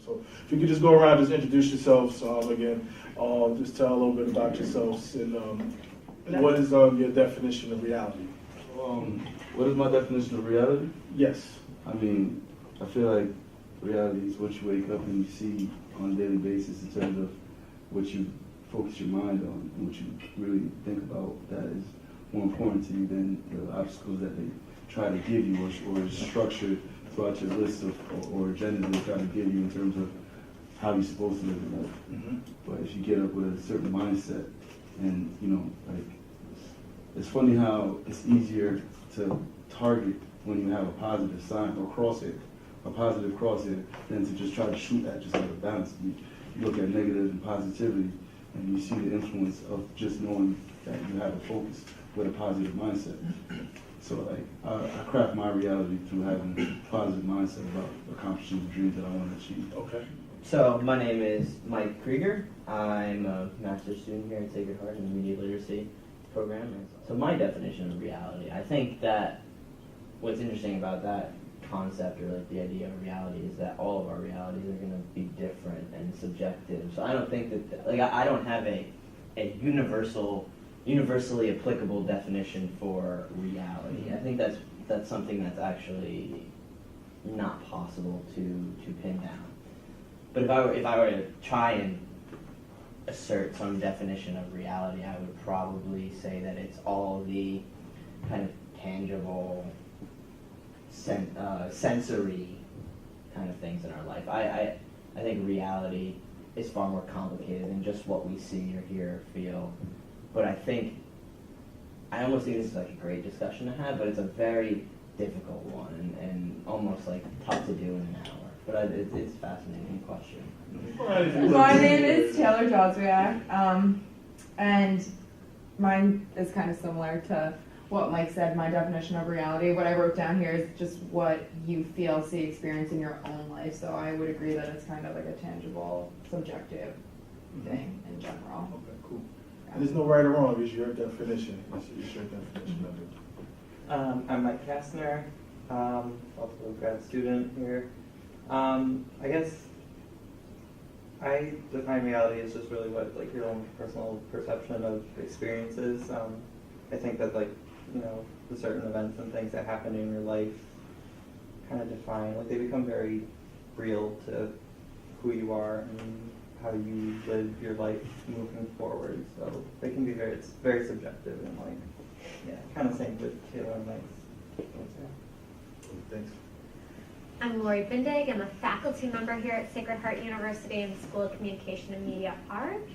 So if you could just go around, just introduce yourselves again, just tell a little bit about yourselves and what is your definition of reality? What is my definition of reality? Yes. I mean, I feel like reality is what you wake up and you see on a daily basis in terms of what you focus your mind on and what you really think about that is more important to you than the obstacles that they try to give you or structure throughout your list of or agenda they try to give you in terms of how you're supposed to live your life. Mm-hmm. But if you get up with a certain mindset and, you know, like, it's funny how it's easier to target when you have a positive sign or crosshair, a positive crosshair, than to just try to shoot at just like a balance. You look at negative and positivity and you see the influence of just knowing that you have a focus with a positive mindset. So like, I craft my reality through having a positive mindset about accomplishing the dreams that I want to achieve. Okay. So my name is Mike Krieger. I'm a master's student here at Sacred Heart in the Media Literacy program. So my definition of reality, I think that what's interesting about that concept or like the idea of reality is that all of our realities are going to be different and subjective. So I don't think that, like, I don't have a universally applicable definition for reality. I think that's something that's actually not possible to pin down. But if I were to try and assert some definition of reality, I would probably say that it's all the kind of tangible, sensory kind of things in our life. I think reality is far more complicated than just what we see or hear or feel. But I almost think this is like a great discussion to have, but it's a very difficult one and almost like tough to do in an hour. But it's a fascinating question. My name is Taylor Joswiak, and mine is kind of similar to what Mike said. My definition of reality, what I wrote down here is just what you feel, see, experience in your own life. So I would agree that it's kind of like a tangible, subjective thing in general. Okay, cool. And there's no right or wrong, it's your definition. It's your definition of it. I'm Mike Kastner, also a grad student here. I guess I define reality as just really what like your own personal perception of experiences. I think that the certain events and things that happen in your life kind of define, they become very real to who you are and how you live your life moving forward. So they can be it's very subjective and kind of same with Taylor and Mike's. Thanks. I'm Lori Bindig. I'm a faculty member here at Sacred Heart University in the School of Communication and Media Arts.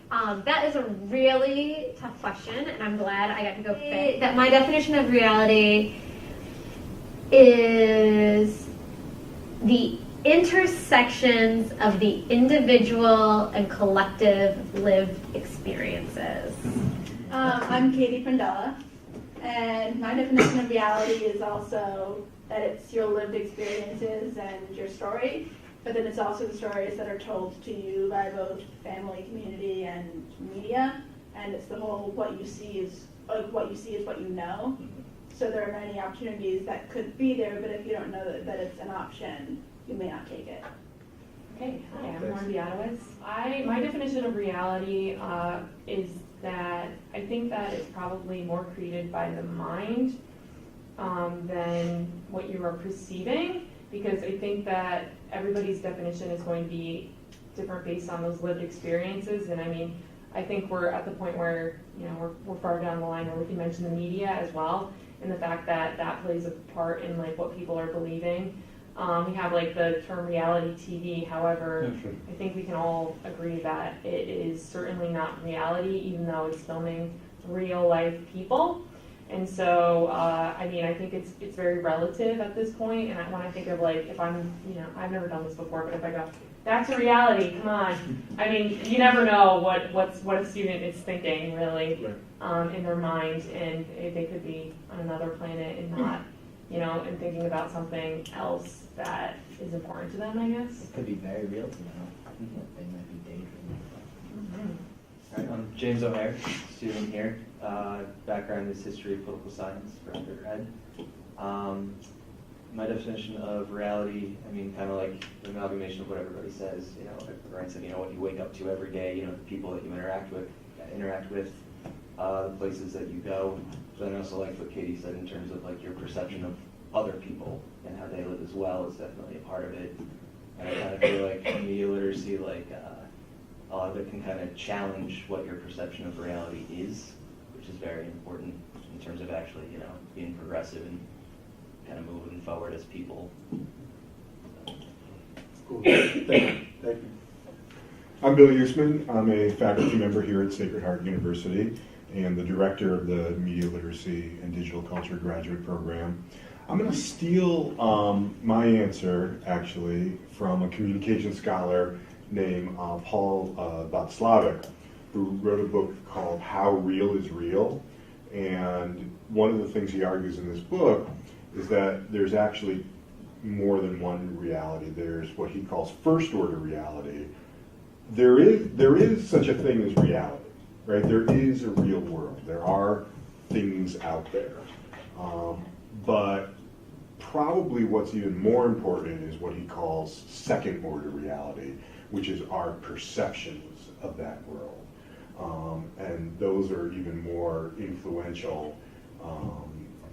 That is a really tough question, and I'm glad I got to go fit. That my definition of reality is the intersections of the individual and collective lived experiences. I'm Katie Prandella, and my definition of reality is also that it's your lived experiences and your story, but then it's also the stories that are told to you by both family, community, and media, and it's the whole what you see is what you know. So there are many opportunities that could be there, but if you don't know that it's an option, you may not take it. Okay, hi, I'm Lauren Biatowitz. My definition of reality is that I think that it's probably more created by the mind than what you are perceiving, because I think that everybody's definition is going to be different based on those lived experiences. And I mean, I think we're at the point where, we're far down the line where we can mention the media as well, and the fact that that plays a part in what people are believing. We have the term reality TV. However, I think we can all agree that it is certainly not reality, even though it's filming real life people. And so, I think it's very relative at this point. And when I think of if I'm, I've never done this before, but if I go back to reality, come on. I mean, you never know what a student is thinking really in their mind, and they could be on another planet and not, and thinking about something else that is important to them, I guess. It could be very real to them. They might be dangerous. All right, I'm James O'Hare, student here. Background is history, political science for undergrad. my definition of reality, I mean, kind of like the amalgamation of what everybody says. You know, like Ryan said, you know, what you wake up to every day. You know, the people that you interact with, the places that you go. But I also like what Katie said in terms of like your perception of other people and how they live as well is definitely a part of it. And I kind of feel like media literacy, like a lot of it can kind of challenge what your perception of reality is, which is very important in terms of actually, you know, being progressive and kind of moving forward as people. Cool. Thank you. I'm Bill Usman. I'm a faculty member here at Sacred Heart University and the director of the Media Literacy and Digital Culture Graduate Program. I'm going to steal my answer, actually, from a communication scholar named Paul Václavic, who wrote a book called How Real is Real. And one of the things he argues in this book is that there's actually more than one reality. There's what he calls first order reality. There is such a thing as reality, right? There is a real world. There are things out there. But probably what's even more important is what he calls second order reality, which is our perceptions of that world. And those are even more influential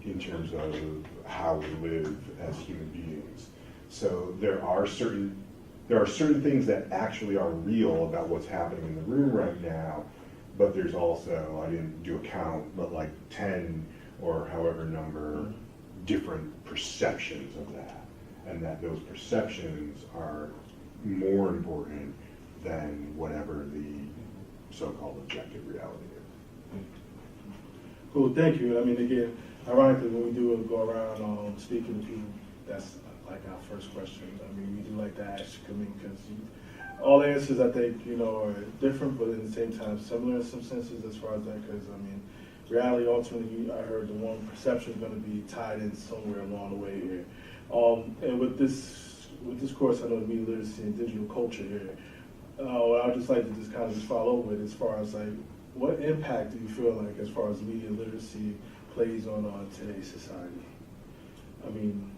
in terms of how we live as human beings. So there are certain things that actually are real about what's happening in the room right now, but there's also, I didn't do a count, but like 10 or however number different perceptions of that, and that those perceptions are more important than whatever the so-called objective reality is. Cool, thank you. I mean, again, ironically, when we do go around speaking to people, that's like our first question. I mean, we do like to ask, I mean, because all the answers, I think, you know, are different, but at the same time similar in some senses as far as that, because, I mean, reality ultimately, I heard the one perception is going to be tied in somewhere along the way here. And with this course, I know the media literacy and digital culture here, what I'd just like to just kind of just follow with as far as like, what impact do you feel like as far as media literacy plays on today's society? I mean,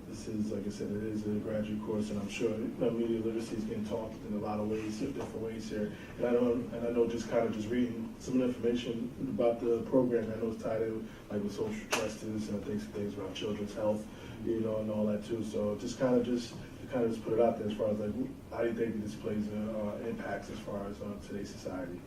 this is, like I said, it is a graduate course, and I'm sure media literacy is getting taught in a lot of ways, different ways here. And I know just kind of just reading some of the information about the program, I know it's tied in like with social justice and things around children's health, you know, and all that too. So just kind of just put it out there as far as like, how do you think this plays impacts as far as today's society?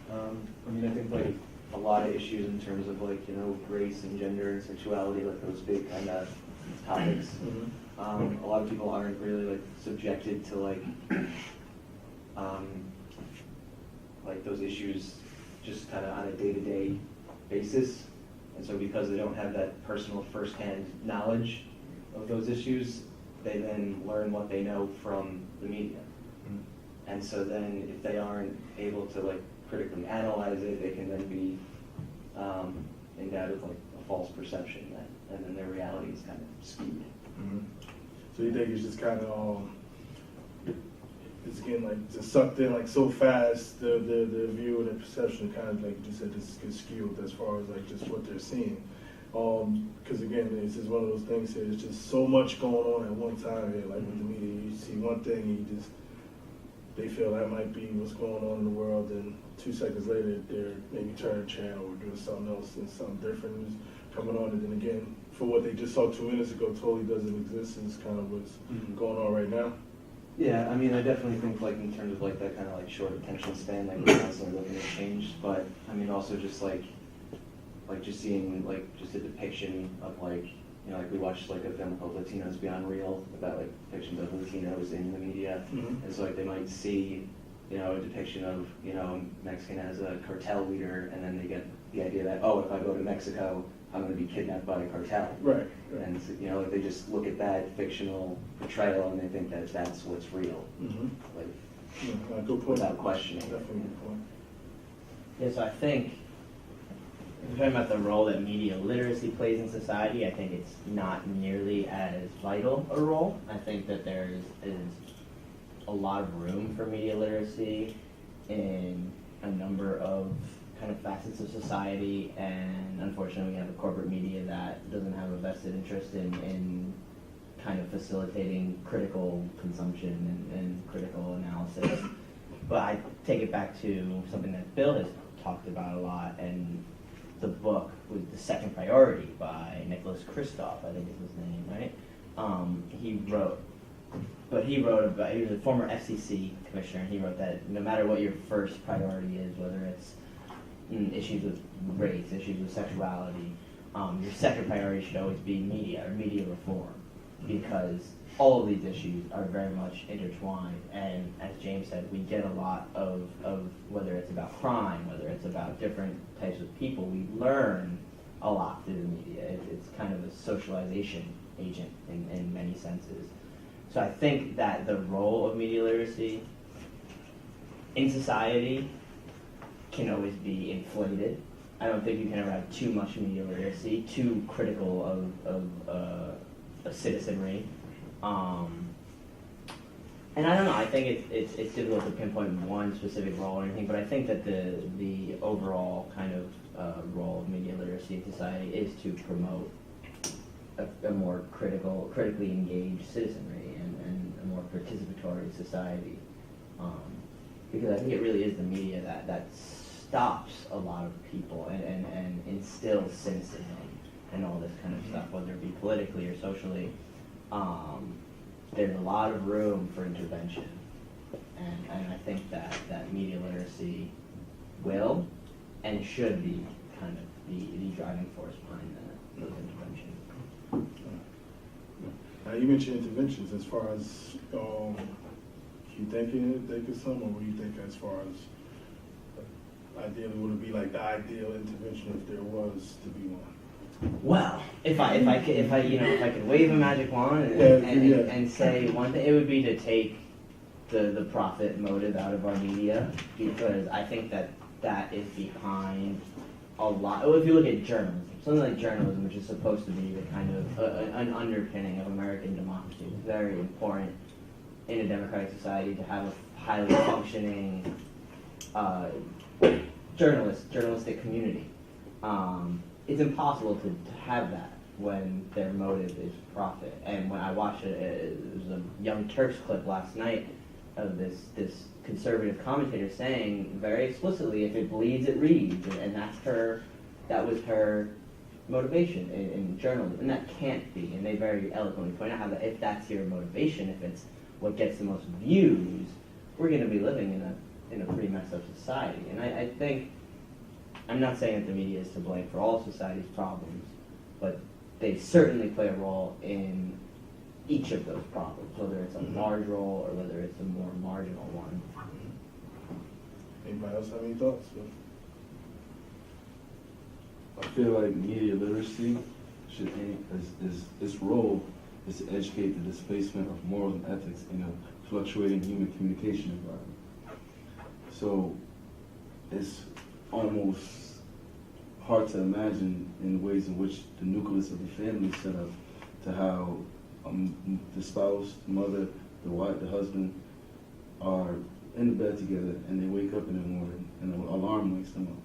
I mean, I think like a lot of issues in terms of like, you know, race and gender and sexuality, like those big kind of topics. A lot of people aren't really like subjected to like those issues just kind of on a day-to-day basis. And so because they don't have that personal firsthand knowledge of those issues, they then learn what they know from the media. And so then if they aren't able to like critically analyze it, they can then be endowed with like a false perception and then their reality is kind of skewed. So you think it's just kind of it's getting like just sucked in like so fast, the view and the perception kind of like you said just gets skewed as far as like just what they're seeing. Because again, it's just one of those things here. It's just so much going on at one time here. Like with the media, you see one thing, and they feel that might be what's going on in the world, and 2 seconds later, they're maybe turning channel or doing something else, and something different is coming on. And then again, for what they just saw 2 minutes ago, totally doesn't exist, and it's kind of what's going on right now. Yeah, I mean, I definitely think like in terms of like that kind of like short attention span, like we're constantly looking to change. But I mean, also just like just seeing like just a depiction of like, you know, like we watched like a film called Latinos Beyond Real about like depictions of Latinos in the media, and so like they might see, you know, a depiction of, you know, Mexican as a cartel leader, and then they get the idea that, oh, if I go to Mexico, I'm going to be kidnapped by a cartel. Right. And you know, like they just look at that fictional portrayal and they think that that's what's real, like Good point. without questioning. Definitely good point. Yeah, so I think if we're talking about the role that media literacy plays in society, I think it's not nearly as vital a role. I think that there is a lot of room for media literacy in a number of kind of facets of society, and unfortunately we have a corporate media that doesn't have a vested interest in kind of facilitating critical consumption and critical analysis. But I take it back to something that Bill has talked about a lot, and the book with The Second Priority by Nicholas Kristof, I think is his name, right? He wrote about, he was a former FCC commissioner, and he wrote that no matter what your first priority is, whether it's issues with race, issues with sexuality, your second priority should always be media or media reform, because all of these issues are very much intertwined, and as James said, we get a lot of whether it's about crime, whether it's about different types of people, we learn a lot through the media. It's kind of a socialization agent in many senses. So I think that the role of media literacy in society can always be inflated. I don't think you can ever have too much media literacy, too critical of citizenry. And I don't know, I think it's difficult to pinpoint one specific role or anything, but I think that the overall kind of role of media literacy in society is to promote a more critically engaged citizenry and a more participatory society. Because I think it really is the media that stops a lot of people and instills cynicism and all this kind of stuff, whether it be politically or socially. There's a lot of room for intervention, and I think that media literacy will and should be kind of the driving force behind those interventions. Now, you mentioned interventions as far as, you think of some, or what do you think as far as, ideally, would it be like the ideal intervention if there was to be one? Well, if I could wave a magic wand and say one thing, it would be to take the profit motive out of our media, because I think that is behind a lot. Well, if you look at journalism, something like journalism, which is supposed to be the kind of an underpinning of American democracy, it's very important in a democratic society to have a highly functioning journalistic community. It's impossible to have that when their motive is profit. And when I watched it was a Young Turks clip last night of this conservative commentator saying very explicitly, if it bleeds, it reads, and that was her motivation in journalism, and that can't be. And they very eloquently point out how that if that's your motivation, if it's what gets the most views, we're going to be living in a pretty messed up society. And I think, I'm not saying that the media is to blame for all society's problems, but they certainly play a role in each of those problems, whether it's a large role or whether it's a more marginal one. Anybody else have any thoughts? I feel like media literacy should aim its role is to educate the displacement of morals and ethics in a fluctuating human communication environment. So it's almost hard to imagine in ways in which the nucleus of the family is set up to how the spouse, the mother, the wife, the husband are in the bed together, and they wake up in the morning and an alarm wakes them up.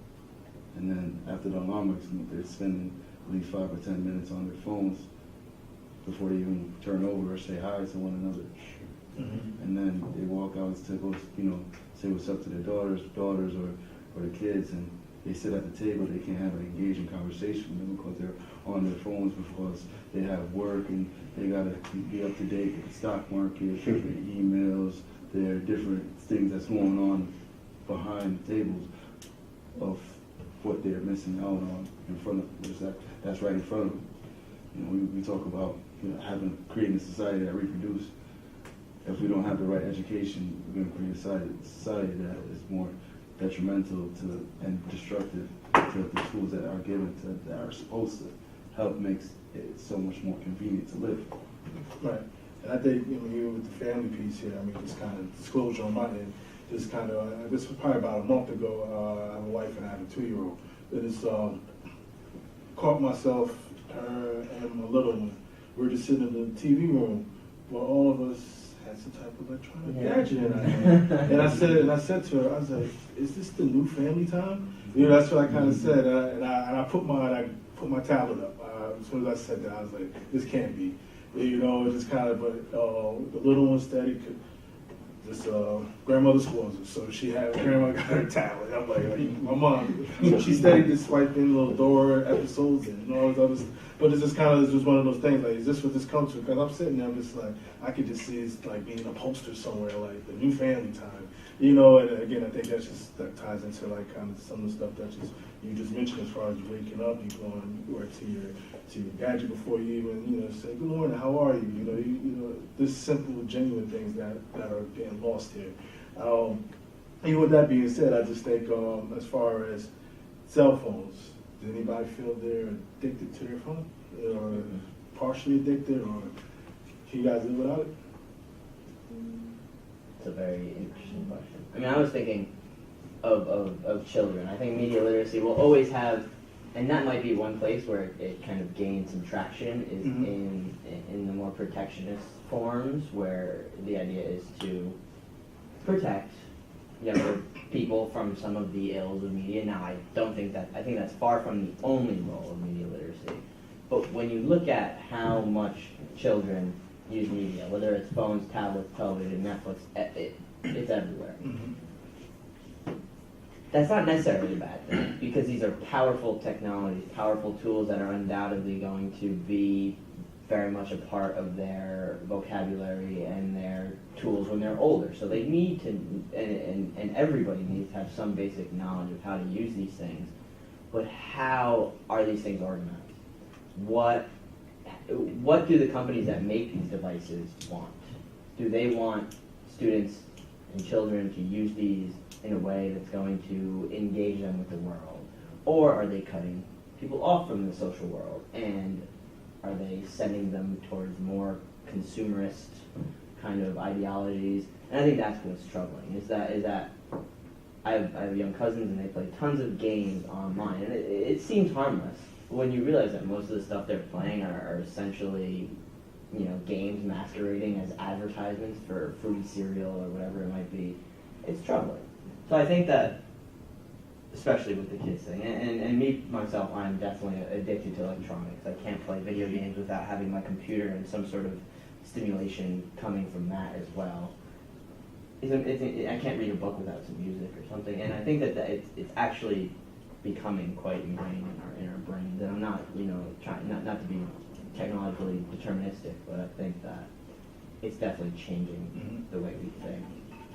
And then after the alarm wakes them up, they're spending at least 5 or 10 minutes on their phones before they even turn over or say hi to one another. Mm-hmm. And then they walk out to go, say what's up to their daughters or the kids, and they sit at the table. They can't have an engaging conversation with them because they're on their phones, because they have work and they gotta be up to date with the stock market, their emails, there are different things that's going on behind the tables of what they're missing out on in front of them. That's right in front of them. We talk about creating a society that reproduces. If we don't have the right education, we're going to create a society that is more detrimental to and destructive to the tools that are given that are supposed to help makes it so much more convenient to live. Right. And I think, even with the family piece here, just kind of disclosure on my end, this was probably about a month ago. I have a wife and I have a 2-year-old. It is caught myself, her and my little one. We're just sitting in the TV room where all of us had some type of electronic Yeah. gadget in her hand. And I said to her, I was like, is this the new family time? You know, that's what I kind of said. And I put my tablet up. As soon as I said that, I was like, this can't be. You know, it just kind of, but the little one steady could. This grandmother spoils her, so grandma got her tablet. I'm like my mom, she steady just swiping little Dora episodes and all this other stuff. But it's just one of those things, like, is this what this comes to? Because I'm sitting there, I'm just like, I could just see it's like being a poster somewhere, like the new family time. You know, and again, I think that ties into like kind of some of the stuff that you just mentioned as far as waking up, you going to your gadget before you even say good morning, how are you? You know, this simple, genuine things that are getting lost here. And with that being said, I just think as far as cell phones, does anybody feel they're addicted to their phone, or partially addicted, or can you guys live without it? It's a very interesting question. I mean, I was thinking of children. I think media literacy will always have, and that might be one place where it kind of gained some traction, is in the more protectionist forms, where the idea is to protect younger people from some of the ills of media. Now, I think that's far from the only role of media literacy. But when you look at how much children use media, whether it's phones, tablets, television, Netflix, it's everywhere. That's not necessarily a bad thing, because these are powerful technologies, powerful tools that are undoubtedly going to be very much a part of their vocabulary and their tools when they're older. So they need to, and everybody needs to have some basic knowledge of how to use these things. But how are these things organized? What do the companies that make these devices want? Do they want students and children to use these in a way that's going to engage them with the world? Or are they cutting people off from the social world? And are they sending them towards more consumerist kind of ideologies? And I think that's what's troubling, is that I have young cousins and they play tons of games online, and it seems harmless. But when you realize that most of the stuff they're playing are essentially, games masquerading as advertisements for fruity cereal or whatever it might be, it's troubling. So I think that, especially with the kids thing, and me, myself, I'm definitely addicted to electronics. I can't play video games without having my computer and some sort of stimulation coming from that as well. I can't read a book without some music or something, and I think that it's actually becoming quite ingrained in our brains. And I'm not, trying not to be technologically deterministic, but I think that it's definitely changing the way we think,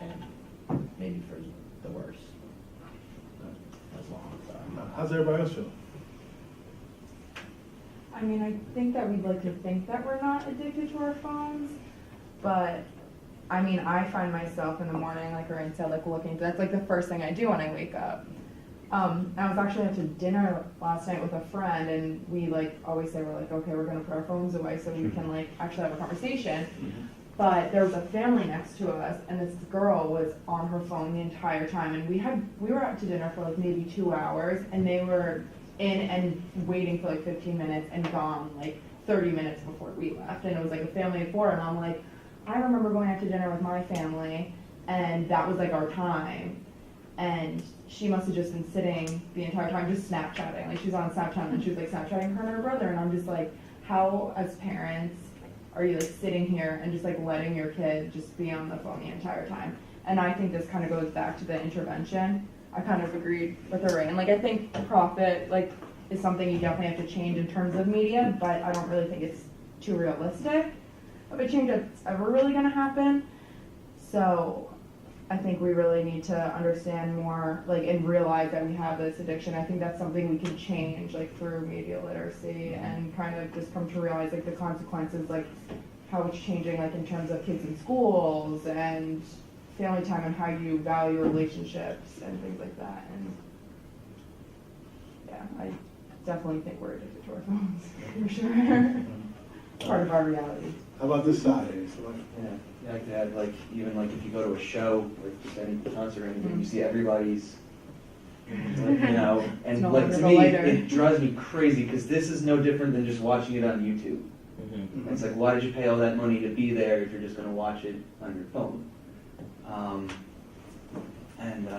and maybe for the worse. That's long. Sorry. How's everybody else feel? I mean, I think that we'd like to think that we're not addicted to our phones, but I mean, I find myself in the morning, like Ryan said, like looking. That's like the first thing I do when I wake up. I was actually out to dinner last night with a friend, and we like always say, we're like, okay, we're gonna put our phones away so we can like actually have a conversation. But there was a family next to us, and this girl was on her phone the entire time, and we were out to dinner for like maybe 2 hours, and they were in and waiting for like 15 minutes and gone like 30 minutes before we left. And it was like a family of 4, and I'm like, I remember going out to dinner with my family, and that was like our time. And she must have just been sitting the entire time just Snapchatting. Like, she was on Snapchat, and she was like Snapchatting her and her brother, and I'm just like, how as parents are you like sitting here and just like letting your kid just be on the phone the entire time? And I think this kind of goes back to the intervention. I kind of agreed with her, and like I think profit like is something you definitely have to change in terms of media, but I don't really think it's too realistic of a change that's ever really going to happen. So I think we really need to understand more, like, and realize that we have this addiction. I think that's something we can change, like, through media literacy, and kind of just come to realize, like, the consequences, like, how it's changing, like, in terms of kids in schools and family time and how you value relationships and things like that. And yeah, I definitely think we're addicted to our phones, for sure. Part of our reality. How about this side? Yeah, I could add, like, even like if you go to a show, like just any concert or anything, you see everybody's, like, and No like longer to the me, lighter. it drives me crazy because this is no different than just watching it on YouTube. Mm-hmm. And it's like, why did you pay all that money to be there if you're just going to watch it on your phone? And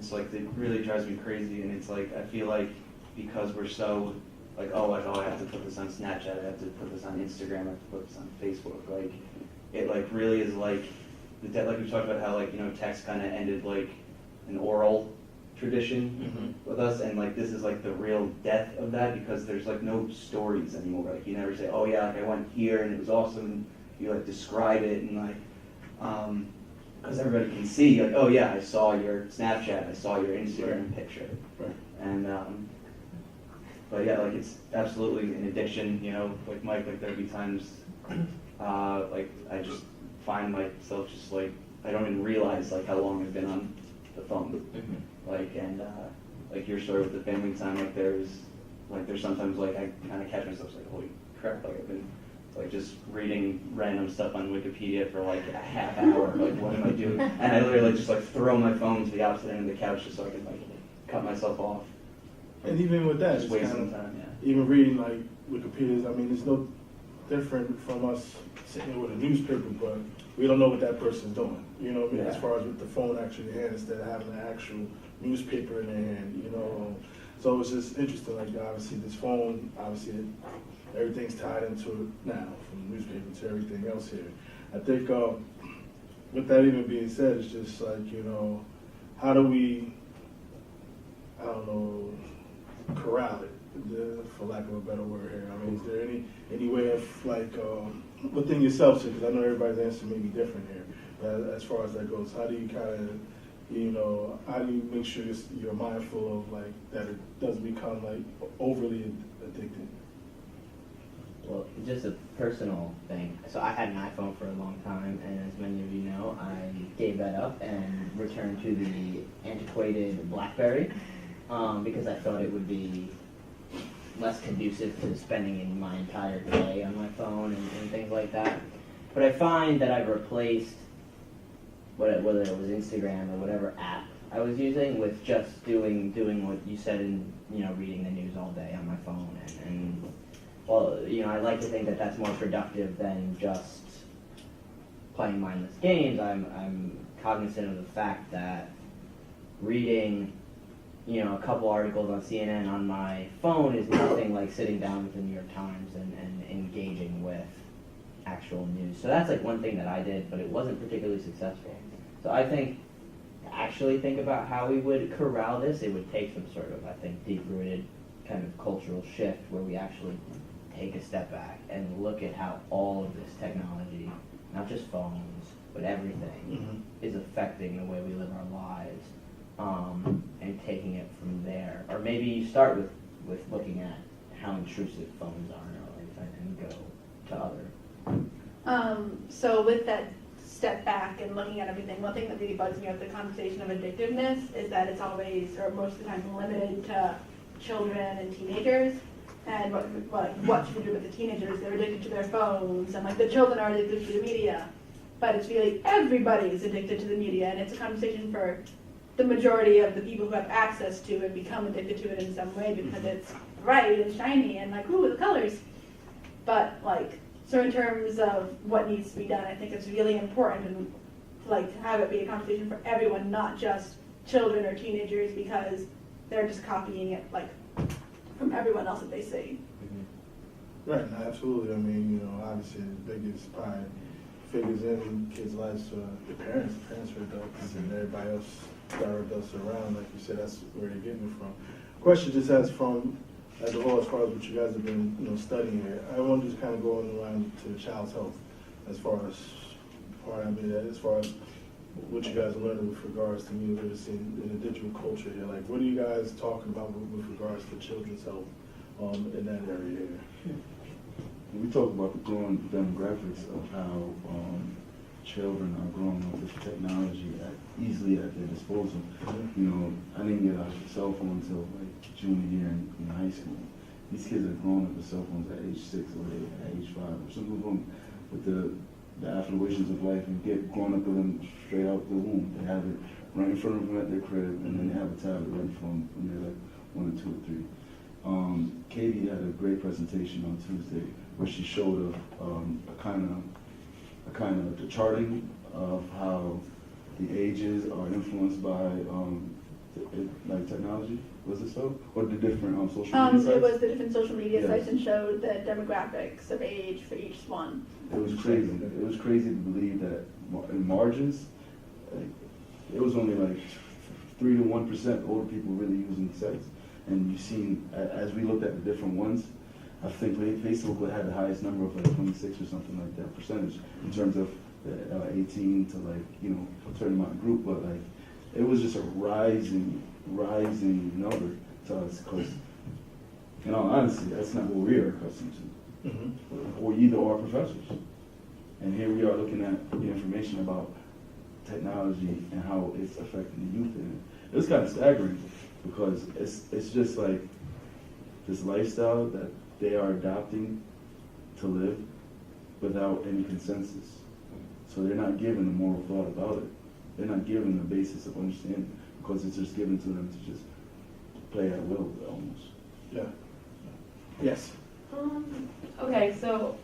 so like it really drives me crazy. And it's like I feel like because we're so like, I have to put this on Snapchat, I have to put this on Instagram, I have to put this on Facebook. Like it like really is like like we talked about how like text kind of ended like an oral tradition with us, and like this is like the real death of that because there's like no stories anymore. Like you never say, oh yeah, like I went here and it was awesome. And you like describe it and like because everybody can see like, oh yeah, I saw your Snapchat, I saw your Instagram picture, and but yeah, like it's absolutely an addiction. Like Mike, like there'd be times like I just find myself just like I don't even realize like how long I've been on the phone. Like and like your story with the family time, like there's sometimes like I kind of catch myself like, holy crap, like I've been like just reading random stuff on Wikipedia for like a half hour. Like what am I doing? And I literally just like throw my phone to the opposite end of the couch just so I can like cut myself off. And even with that, Just it's wasting kind of, time. Yeah. even reading like Wikipedia, I mean, it's no different from us sitting there with a newspaper, but we don't know what that person's doing. You know what I mean? As Yeah. far as with the phone actually in your hand instead of having an actual newspaper in their hand, So it's just interesting, like obviously this phone, obviously everything's tied into it now, from the newspaper to everything else here. I think with that even being said, it's just like, how do we, I don't know, corral it, for lack of a better word here. I mean, is there any way of like within yourself, because I know everybody's answer may be different here, but as far as that goes, how do you kind of, how do you make sure you're mindful of like that it doesn't become like overly addicted? Well, just a personal thing. So I had an iPhone for a long time, and as many of you know, I gave that up and returned to the antiquated BlackBerry because I thought it would be less conducive to spending my entire day on my phone and things like that. But I find that I've replaced whether it was Instagram or whatever app I was using with just doing what you said and reading the news all day on my phone and well, I like to think that that's more productive than just playing mindless games. I'm cognizant of the fact that reading, a couple articles on CNN on my phone is nothing like sitting down with the New York Times and engaging with actual news. So that's like one thing that I did, but it wasn't particularly successful. So I think to actually think about how we would corral this, it would take some sort of, I think, deep-rooted kind of cultural shift where we actually take a step back and look at how all of this technology, not just phones, but everything, is affecting the way we live our lives, and taking it from there. Or maybe you start with looking at how intrusive phones are in our life and go to other. So with that step back and looking at everything, one thing that really bugs me about the conversation of addictiveness is that it's always, or most of the time, limited to children and teenagers. And what should we do with the teenagers? They're addicted to their phones, and like the children are addicted to the media. But it's really everybody is addicted to the media, and it's a conversation for the majority of the people who have access to it become addicted to it in some way because it's bright and shiny and like, ooh, the colors. But like, so in terms of what needs to be done, I think it's really important and like to have it be a conversation for everyone, not just children or teenagers, because they're just copying it like from everyone else that they see. Right, no, absolutely. I mean, obviously the biggest probably figures in kids' lives the parents are adults, and everybody else that are adults around. Like you said, that's where they're getting it from. Question just as a whole, as far as what you guys have been studying here, I want to just kind of go around to child's health as far as what you guys are learning with regards to media literacy in the digital culture here. Like, what are you guys talking about with regards to children's health in that area here? We talk about the growing demographics of how children are growing up with technology easily at their disposal. I didn't get a cell phone until like junior year in high school. These kids are growing up with cell phones at age 6 or at age 5. Or some of them with the affluations of life and get grown up with them straight out the womb. They have it right in front of them at their crib, and then they have a tablet ready for them when they're like 1 or 2 or 3. Katie had a great presentation on Tuesday where she showed a kind of the charting of how the ages are influenced by like technology. Was it so? Or the different social media sites? It was the different social media Yes. sites and showed the demographics of age for each one. It was crazy. It was crazy to believe that in margins, like, it was only like 3 to 1% older people really using sites. And you've seen, as we looked at the different ones, I think Facebook would have the highest number of like 26 or something like that percentage in terms of 18 to like, you know, a certain amount of group. But like, it was just a rising number to us because, in all honesty, that's not what we are accustomed to. Or either our professors. And here we are looking at the information about technology and how it's affecting the youth. And it was kind of staggering because it's just like this lifestyle that they are adopting to live without any consensus. So they're not given a moral thought about it. They're not given the basis of understanding because it's just given to them to just play at will almost. Yeah. Yes. Okay, so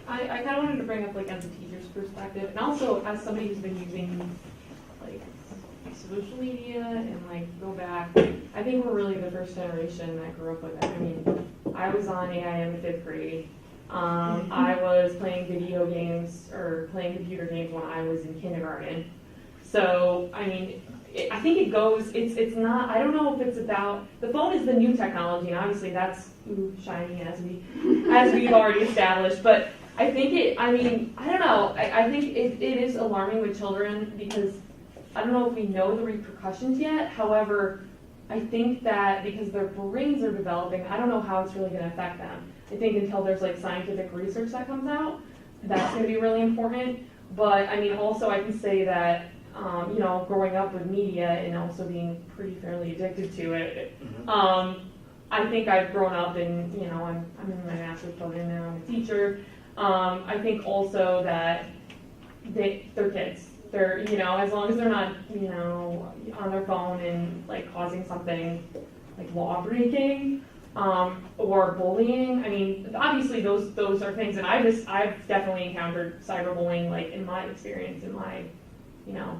I kind of wanted to bring up like as a teacher's perspective, and also as somebody who's been using like social media and like go back. I think we're really the first generation that grew up with it. I mean, I was on AIM in 5th grade. I was playing video games or playing computer games when I was in kindergarten. So I mean, I think it goes. It's not. I don't know if it's about the phone is the new technology, and obviously that's shiny as we've already established. But I think it. I mean, I don't know. I think it is alarming with children because I don't know if we know the repercussions yet. However, I think that because their brains are developing, I don't know how it's really going to affect them. I think until there's like scientific research that comes out, that's going to be really important. But I mean, also I can say that. You know, growing up with media and also being pretty fairly addicted to it, I think I've grown up in, you know, I'm in my master's program now, I'm a teacher. I think also that they're kids. They're, you know, as long as they're not, you know, on their phone and like causing something like law breaking or bullying. I mean, obviously those are things, and I've definitely encountered cyberbullying like in my experience, in my you know,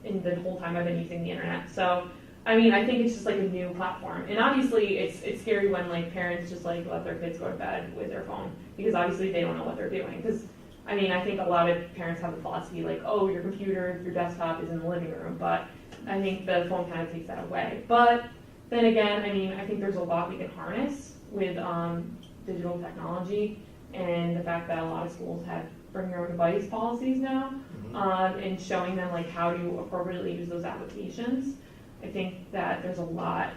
in the whole time I've been using the internet. So, I mean, I think it's just like a new platform. And obviously it's scary when like parents just like let their kids go to bed with their phone because obviously they don't know what they're doing. Because, I mean, I think a lot of parents have the philosophy like, oh, your computer, your desktop is in the living room. But I think the phone kind of takes that away. But then again, I mean, I think there's a lot we can harness with digital technology and the fact that a lot of schools have bring your own device policies now, and showing them like how to appropriately use those applications. I think that there's a lot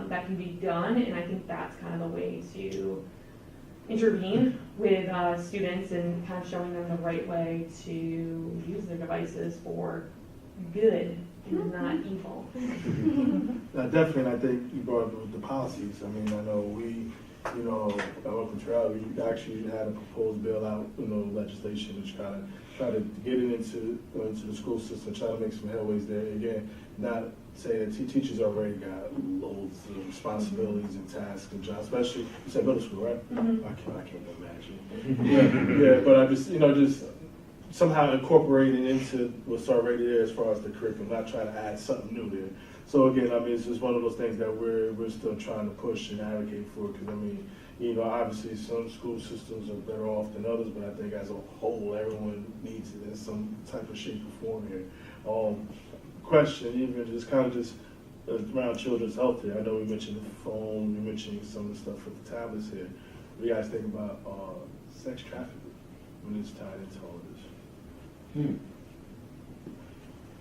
that can be done, and I think that's kind of the way to intervene with students and kind of showing them the right way to use their devices for good and not evil. Definitely, and I think you brought up the policies. I mean, I know we, you know, at Open Trail, we actually had a proposed bill out, you know, legislation to try to get it into the school system, try to make some headways there. Again, not saying that teachers already got loads of responsibilities and tasks and jobs, especially, you said middle school, right? I can't imagine. Yeah, but I just, you know, just somehow incorporating into what's already there as far as the curriculum, not trying to add something new there. So again, I mean, it's just one of those things that we're still trying to push and advocate for, because I mean, you know, obviously some school systems are better off than others, but I think as a whole, everyone needs it in some type of shape or form here. Question, even just kind of just around children's health here. I know we mentioned the phone, we mentioned some of the stuff with the tablets here. What do you guys think about sex trafficking when it's tied into all of this?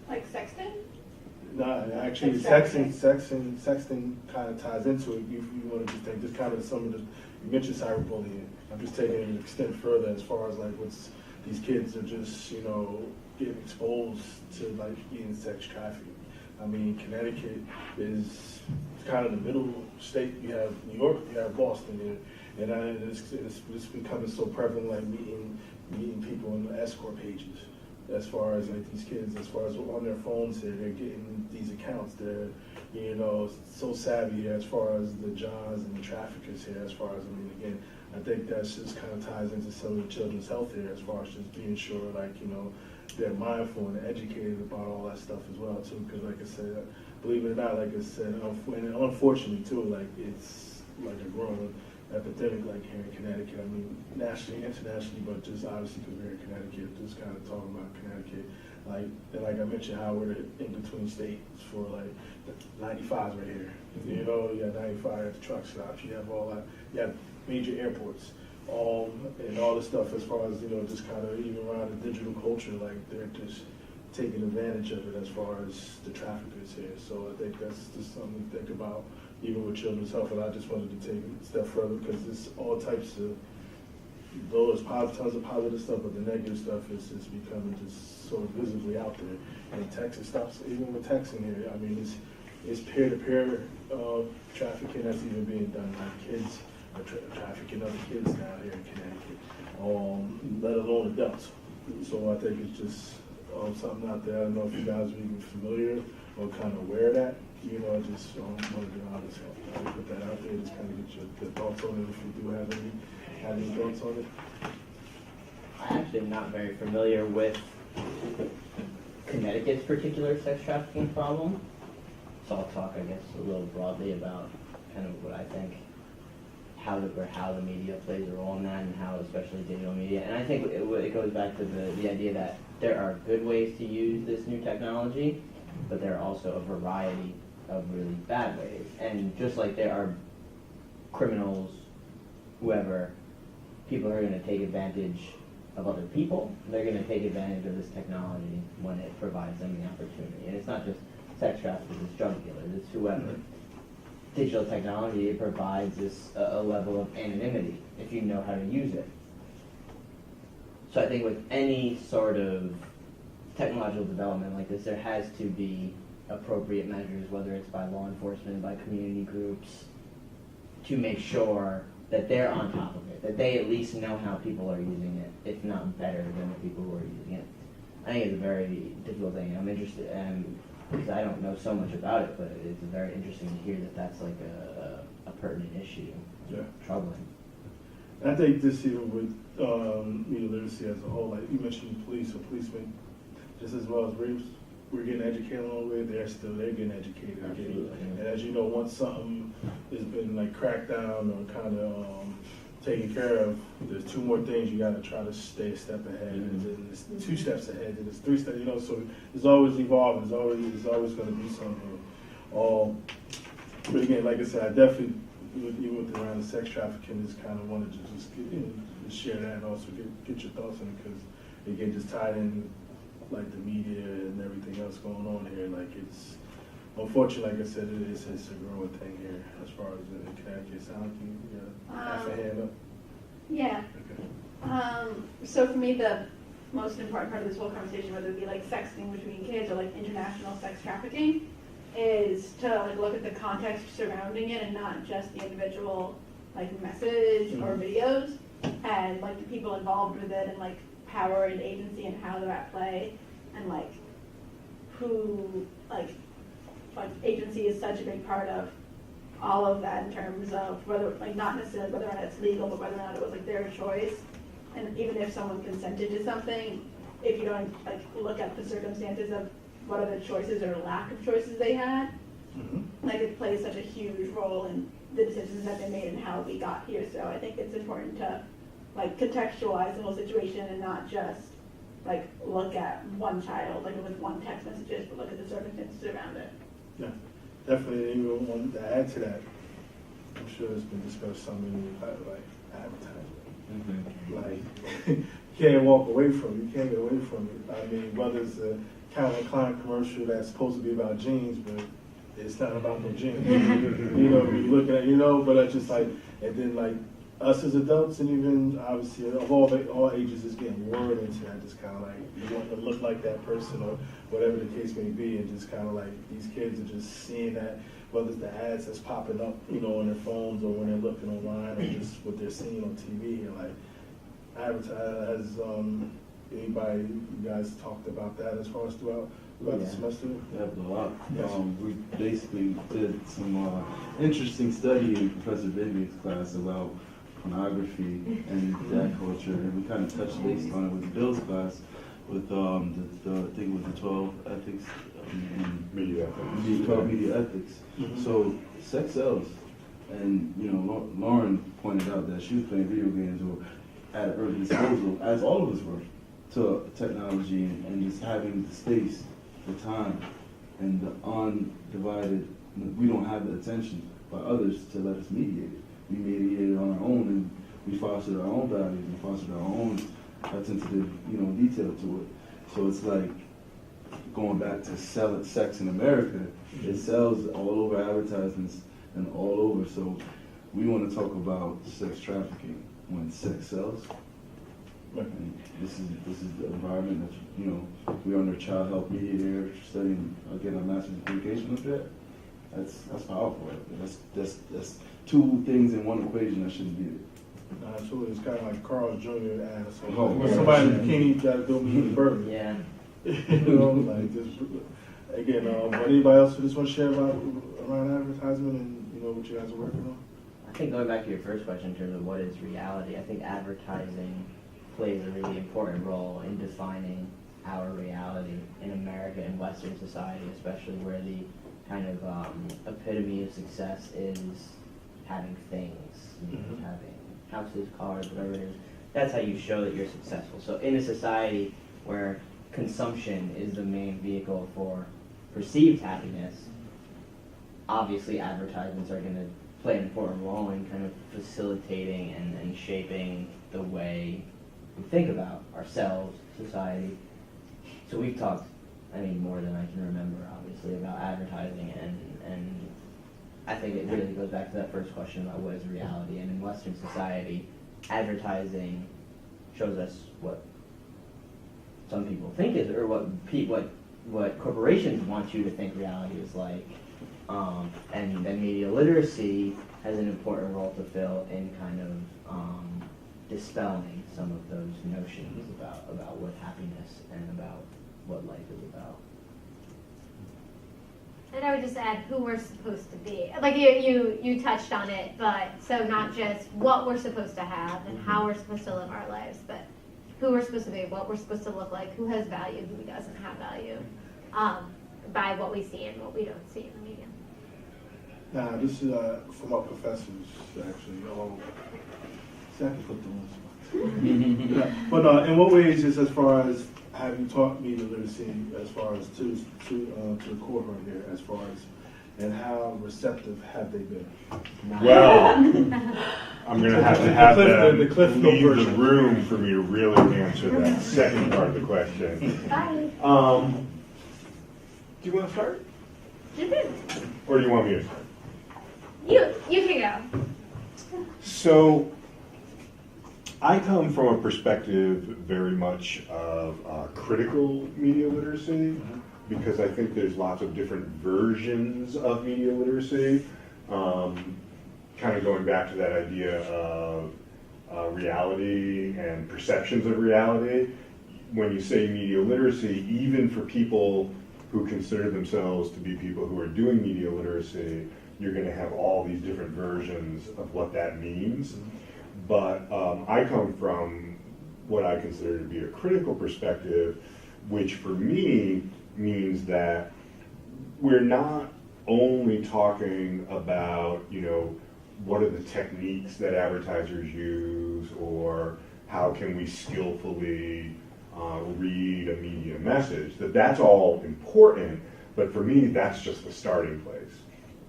Like sexting? No, actually, sexting kind of ties into it. You want to just think, just kind of some of the, you mentioned cyberbullying. I'm just taking it an extent further as far as like what's, these kids are just, you know, getting exposed to like being sex trafficking. I mean, Connecticut is kind of the middle state. You have New York, you have Boston here, and it's becoming so prevalent, like meeting people in the escort pages. as far as like these kids, as far as on their phones here, they're getting these accounts. They're, you know, so savvy as far as the Johns and the traffickers here. As far as, I mean, again, I think that just kind of ties into some of the children's health here, as far as just being sure, like, you know, they're mindful and educated about all that stuff as well too. Because, like I said, believe it or not, like I said, and unfortunately too, like it's like a growing epidemic, like here in Connecticut. I mean, nationally, internationally, but just obviously because we're in Connecticut, just kind of talking about Connecticut. Like, and like I mentioned, how we're in between states for like the 95s right here. You know, you have 95 at the truck stops. You have all that. You have major airports. And all the stuff as far as, you know, just kind of even around the digital culture, like they're just taking advantage of it as far as the traffickers here. So I think that's just something to think about, even with children's health. And I just wanted to take it a step further because it's all types of, though there's tons of positive stuff, but the negative stuff is just becoming just sort of visibly out there. And texting stops, even with texting here, I mean, it's peer-to-peer trafficking that's even being done. Like kids are trafficking other kids now here in Connecticut, let alone adults. So I think it's just something out there. I don't know if you guys are even familiar or kind of aware of that. You know, I just wanted to obviously put that out there, just kind of get your thoughts on it if you do have any thoughts on it. I actually am not very familiar with Connecticut's particular sex trafficking problem, so I'll talk, I guess, a little broadly about kind of what I think, how the media plays a role in that, and how especially digital media. And I think it goes back to the idea that there are good ways to use this new technology, but there are also a variety of really bad ways. And just like there are criminals, whoever, people are going to take advantage of other people, they're going to take advantage of this technology when it provides them the opportunity. And it's not just sex traffickers, it's drug dealers, it's whoever. Digital technology, it provides this a level of anonymity if you know how to use it. So I think with any sort of technological development like this, there has to be appropriate measures, whether it's by law enforcement, by community groups, to make sure that they're on top of it, that they at least know how people are using it, if not better than the people who are using it. I think it's a very difficult thing. I'm interested, because I don't know so much about it, but it's very interesting to hear that that's like a pertinent issue. Yeah. Troubling. And I think this even with media literacy as a whole, like you mentioned police or policemen, just as well as we're getting educated along the way, they're getting educated. Absolutely. And as you know, once something has been like cracked down or kind of taken care of, there's two more things you got to try to stay a step ahead, and then there's 2 steps ahead, and there's 3 steps. You know, so it's always evolving. There's always going to be something. But again, like I said, I definitely, even with around the sex trafficking, just kind of wanted to just share that and also get your thoughts on it, because again, just tied in like the media and everything else going on here. Like it's unfortunately, like I said, it's a growing thing here as far as in Connecticut. Sound like you got half a hand up. Yeah. Okay. So for me, the most important part of this whole conversation, whether it be like sexting between kids or like international sex trafficking, is to like look at the context surrounding it and not just the individual like message or videos, and like the people involved with it, and like power and agency and how they're at play, and like who like agency is such a big part of all of that, in terms of whether, like, not necessarily whether or not it's legal, but whether or not it was like their choice. And even if someone consented to something, if you don't like look at the circumstances of what other choices or lack of choices they had, like it plays such a huge role in the decisions that they made and how we got here. So I think it's important to like contextualize the whole situation and not just like look at one child, like with one text messages, but look at the circumstances around it. Yeah, definitely. Even want to add to that, I'm sure it's been discussed some in like advertising. Like you can't walk away from it. You can't get away from it. I mean, whether it's a Calvin Klein commercial that's supposed to be about jeans, but it's not about no jeans. You know, you look at, but it's just like, and then like us as adults, and even obviously of all ages, is getting lured into that. Just kind of like you want to look like that person or whatever the case may be, and just kind of like these kids are just seeing that, whether it's the ads that's popping up, on their phones or when they're looking online or just what they're seeing on TV, and like advertise as Anybody, you guys talked about that as far as throughout the Yeah. semester? Yeah, a lot. Yes. We basically did some interesting study in Professor Vivian's class about pornography and that culture, and we kind of touched base on it with Bill's class with I think it was the 12 ethics and Media. 12 media ethics. Mhm. So sex sells, and you know Lauren pointed out that she was playing video games or at her disposal, as all of us were, to technology and just having the space, the time, and the undivided. We don't have the attention by others to let us mediate it. We mediate it on our own, and we fostered our own values and fostered our own attentive, detail to it. So it's like going back to selling sex in America. It sells all over advertisements and all over. So we want to talk about sex trafficking when sex sells. And this is the environment that we're under child health media here, studying again our master's in communication up there. That's powerful. That's two things in one equation that shouldn't be there. Absolutely, it's kind of like Carl Jr. asked, Oh, when yeah. somebody in the bikini got to do me with a burger. Yeah. Like this. Again, anybody else who just want to share about around advertisement and what you guys are working on? I think going back to your first question in terms of what is reality, I think advertising plays a really important role in defining our reality in America and Western society, especially where the kind of epitome of success is having things, having houses, cars, whatever it is. That's how you show that you're successful. So in a society where consumption is the main vehicle for perceived happiness, obviously advertisements are going to play an important role in kind of facilitating and shaping the way we think about ourselves, society. So we've talked, more than I can remember, obviously, about advertising, and I think it really goes back to that first question about what is reality. And in Western society, advertising shows us what some people think is, or what corporations want you to think reality is like. And then media literacy has an important role to fill in kind of dispelling some of those notions about what happiness and about what life is about. And I would just add who we're supposed to be. Like you touched on it, but so not just what we're supposed to have and how we're supposed to live our lives, but who we're supposed to be, what we're supposed to look like, who has value, who doesn't have value, by what we see and what we don't see in the media. Now, this is from our professors, actually. Exactly put them on the spot. But in what ways, just as far as have you taught media literacy, as far as to the cohort here, as far as, and how receptive have they been? Well, I'm going to have them the Cliff Note leave the version. room for me to really answer that second part of the question. Bye. Do you want to start? Mhm. Or do you want me to start? You can go. So, I come from a perspective very much of critical media literacy, because I think there's lots of different versions of media literacy. Kind of going back to that idea of reality and perceptions of reality. When you say media literacy, even for people who consider themselves to be people who are doing media literacy, you're going to have all these different versions of what that means. But I come from what I consider to be a critical perspective, which for me means that we're not only talking about, what are the techniques that advertisers use, or how can we skillfully read a media message. That's all important, but for me, that's just the starting place.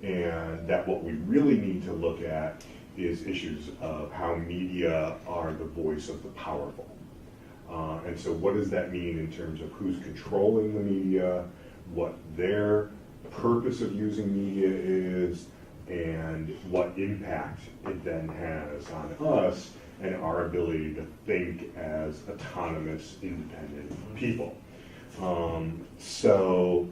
And that what we really need to look at is issues of how media are the voice of the powerful. And so what does that mean in terms of who's controlling the media, what their purpose of using media is, and what impact it then has on us and our ability to think as autonomous, independent people. So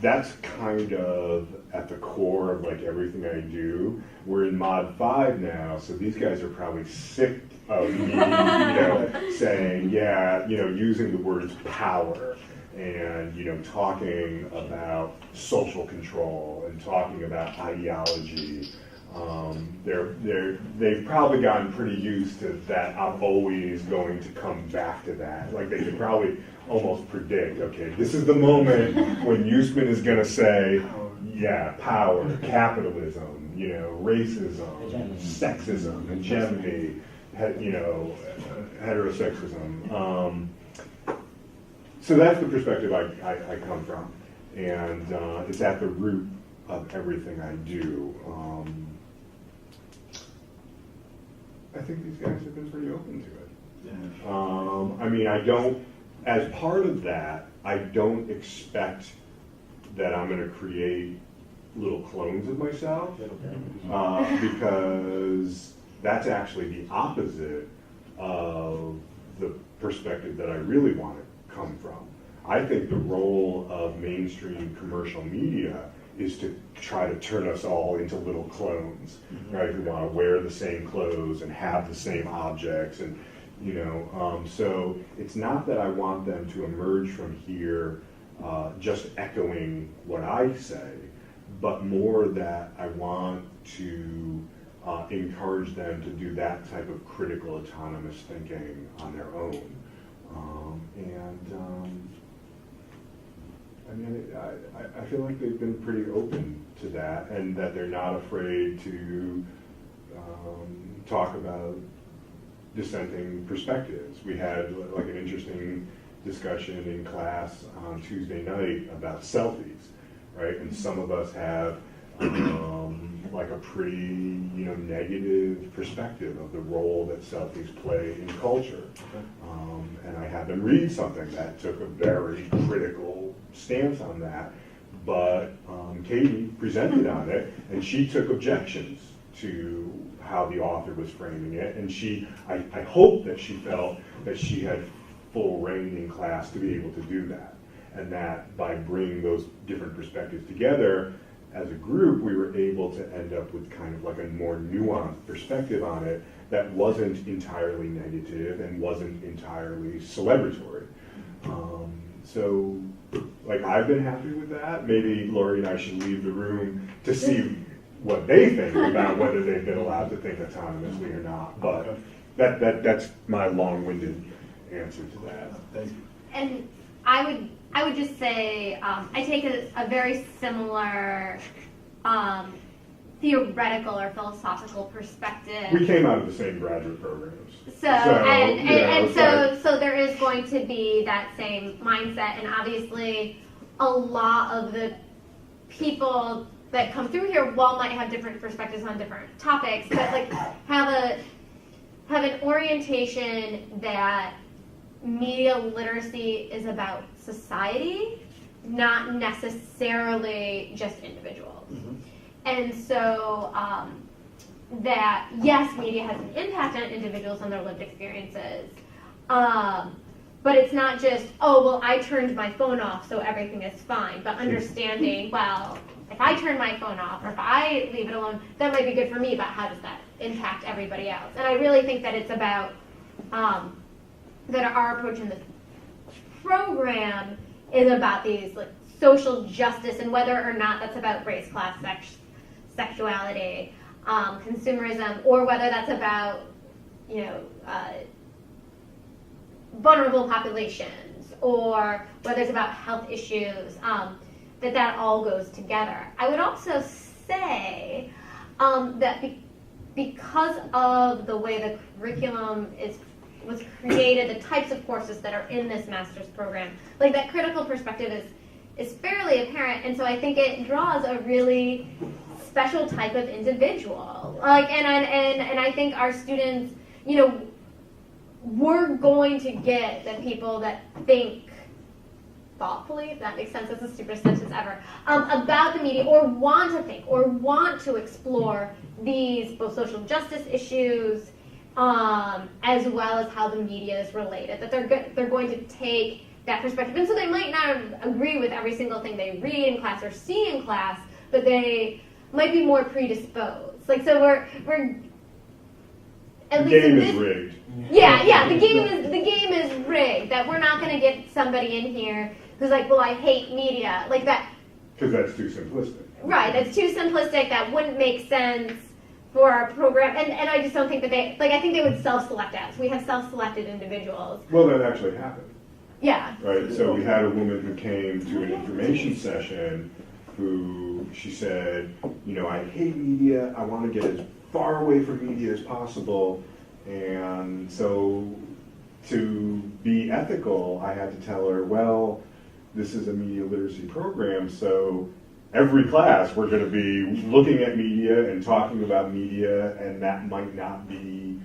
that's kind of at the core of like everything I do. We're in Mod 5 now, so these guys are probably sick of me, saying, using the words power and, talking about social control and talking about ideology. They've probably gotten pretty used to that. I'm always going to come back to that. Like they could probably almost predict, okay, this is the moment when Usman is going to say, power, capitalism, racism, sexism, hegemony, heterosexism. So that's the perspective I come from, and it's at the root of everything I do. I think these guys have been pretty open to it. I don't, as part of that, I don't expect that I'm going to create little clones of myself, because that's actually the opposite of the perspective that I really want to come from. I think the role of mainstream commercial media is to try to turn us all into little clones, right? Who want to wear the same clothes and have the same objects, and so it's not that I want them to emerge from here just echoing what I say, but more that I want to encourage them to do that type of critical, autonomous thinking on their own. I feel like they've been pretty open to that, and that they're not afraid to talk about dissenting perspectives. We had like an interesting discussion in class on Tuesday night about selfies, right? And some of us have like a pretty negative perspective of the role that selfies play in culture. And I had them read something that took a very critical stance on that, but Katie presented on it, and she took objections to how the author was framing it, and I hope that she felt that she had full reign in class to be able to do that, and that by bringing those different perspectives together as a group, we were able to end up with kind of like a more nuanced perspective on it that wasn't entirely negative and wasn't entirely celebratory. So, like, I've been happy with that. Maybe Lori and I should leave the room to see what they think about whether they've been allowed to think autonomously or not. But that's my long-winded answer to that. Thank you. And I would just say I take a very similar theoretical or philosophical perspective. We came out of the same graduate programs. So there is going to be that same mindset, and obviously a lot of the people that come through here, while might have different perspectives on different topics, but like have an orientation that media literacy is about society, not necessarily just individuals. And so that, yes, media has an impact on individuals and their lived experiences, but it's not just, oh, well, I turned my phone off, so everything is fine, but understanding, well, if I turn my phone off or if I leave it alone, that might be good for me, but how does that impact everybody else? And I really think that it's about that our approach in this program is about these like social justice, and whether or not that's about race, class, sexuality, consumerism, or whether that's about vulnerable populations, or whether it's about health issues, that all goes together. I would also say that because of the way the curriculum was created, the types of courses that are in this master's program, like that critical perspective is fairly apparent, and so I think it draws a really special type of individual. Like, and I think our students, we're going to get the people that think thoughtfully, if that makes sense, that's the stupidest sentence ever, about the media, or want to think, or want to explore these both social justice issues, as well as how the media is related. That they're going to take that perspective. And so they might not agree with every single thing they read in class or see in class, but they might be more predisposed. Like, so we're at The least game in is this, rigged. yeah, the game is rigged. That we're not going to get somebody in here who's like, well, I hate media, like that. Because that's too simplistic. Right, that's too simplistic. That wouldn't make sense for our program. And I just don't think that they, like, I think they would self-select us. We have self-selected individuals. Well, that actually happened. Yeah. Right, so we had a woman who came to an information session who, she said, you know, I hate media, I want to get as far away from media as possible, and so to be ethical, I had to tell her, well, this is a media literacy program, so every class we're going to be looking at media and talking about media, and that might not be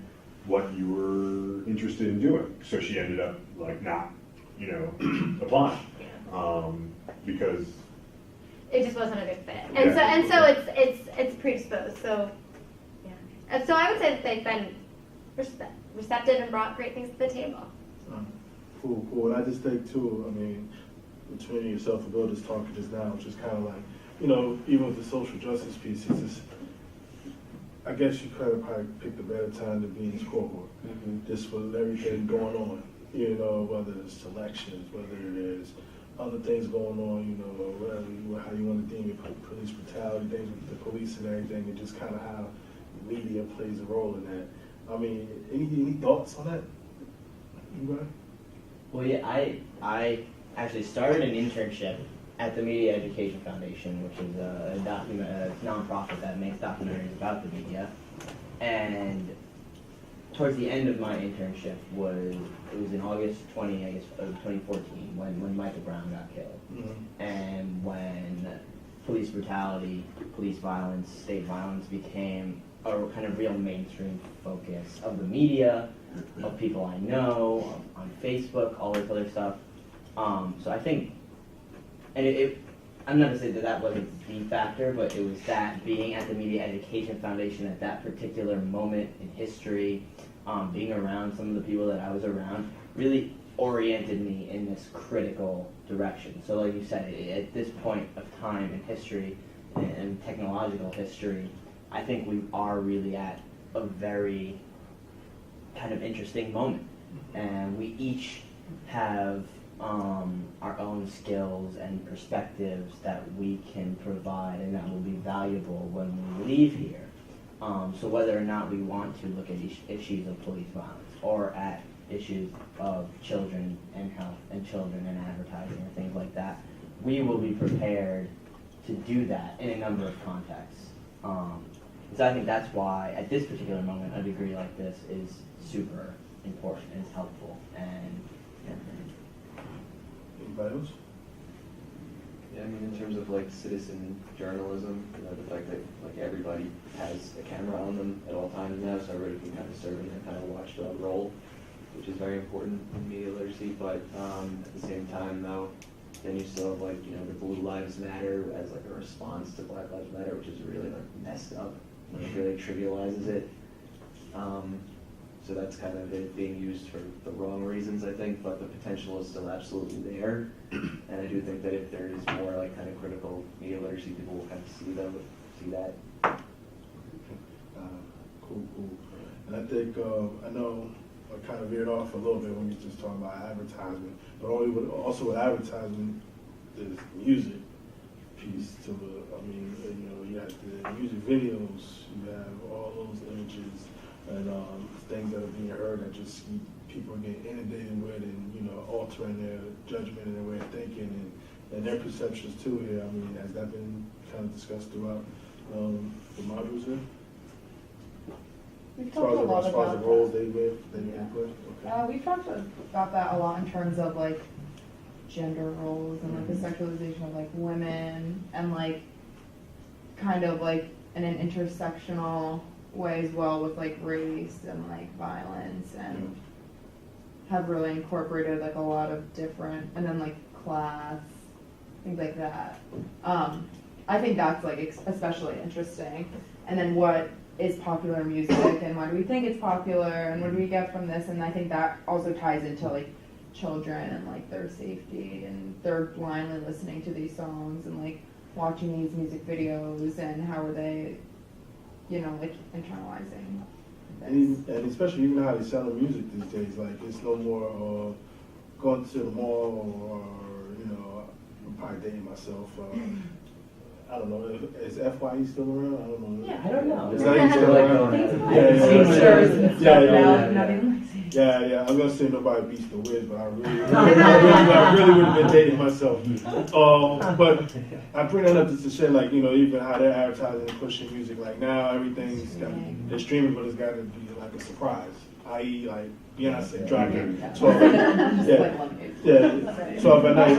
what you were interested in doing. So she ended up like not, you know, applying because It just wasn't a good fit. And so it's predisposed. So yeah. And so I would say that they've been receptive and brought great things to the table. Cool. And I just think too, I mean, between yourself and Bill just talking just now, which is kind of like, you know, even with the social justice piece, it's just, I guess you could have probably picked a better time to be in scoreboard. Just with everything going on, you know, whether it's elections, whether there's other things going on, you know, whatever, how you want to deem it, police brutality, things with the police and everything, and just kind of how media plays a role in that. I mean, any thoughts on that? Anybody? Well, yeah, I actually started an internship at the Media Education Foundation, which is a nonprofit that makes documentaries about the media. And towards the end of my internship it was in August 2014 when Michael Brown got killed. Mm-hmm. And when police brutality, police violence, state violence became a kind of real mainstream focus of the media, of people I know, on Facebook, all this other stuff. So I think, and I'm not going to say that wasn't the factor, but it was that being at the Media Education Foundation at that particular moment in history, being around some of the people that I was around, really oriented me in this critical direction. So like you said, at this point of time in history and technological history, I think we are really at a very kind of interesting moment. And we each have our own skills and perspectives that we can provide and that will be valuable when we leave here. So whether or not we want to look at issues of police violence or at issues of children and health and children and advertising and things like that, we will be prepared to do that in a number of contexts. So I think that's why at this particular moment a degree like this is super important and is helpful. And Anybody else? Yeah, I mean, in terms of like citizen journalism, you know, the fact that like everybody has a camera on them at all times now, so everybody can kind of serve in that kind of watchdog role, which is very important in media literacy. But at the same time, though, then you still have like, you know, the Blue Lives Matter as like a response to Black Lives Matter, which is really like messed up. It really trivializes it. So that's kind of it being used for the wrong reasons, I think, but the potential is still absolutely there. And I do think that if there is more like kind of critical media literacy, people will kind of see that. Cool. And I think, I know I kind of veered off a little bit when you were just talking about advertisement, but also with advertisement, there's music piece to it. I mean, you know, you have the music videos, you have all those images and things that are being heard that just people are getting inundated with and, you know, altering their judgment and their way of thinking and their perceptions too here. I mean, has that been kind of discussed throughout the modules here? We've talked a lot As far as about the roles that. they play? Okay. We've talked about that a lot in terms of like gender roles and like the sexualization of like women and like kind of like in an intersectional way as well with like race and like violence and have really incorporated like a lot of different and then like class, things like that. I think that's like especially interesting. And then what is popular music and why do we think it's popular and what do we get from this, and I think that also ties into like children and like their safety, and they're blindly listening to these songs and like watching these music videos, and how are they, like internalizing this? And especially even how they sell the music these days, like it's no more going to the mall or I'm probably dating myself. I don't know. Is FYE still around? I don't know. Yeah, I don't know. Is that even still around? Yeah. I'm gonna say nobody beats the Wiz, but I really would have been dating myself. But I bring that up just to say, like, even how they're advertising and pushing music. Like now, everything's they're streaming, but it's got to be like a surprise. I.e., like Beyonce dropping 12 at night.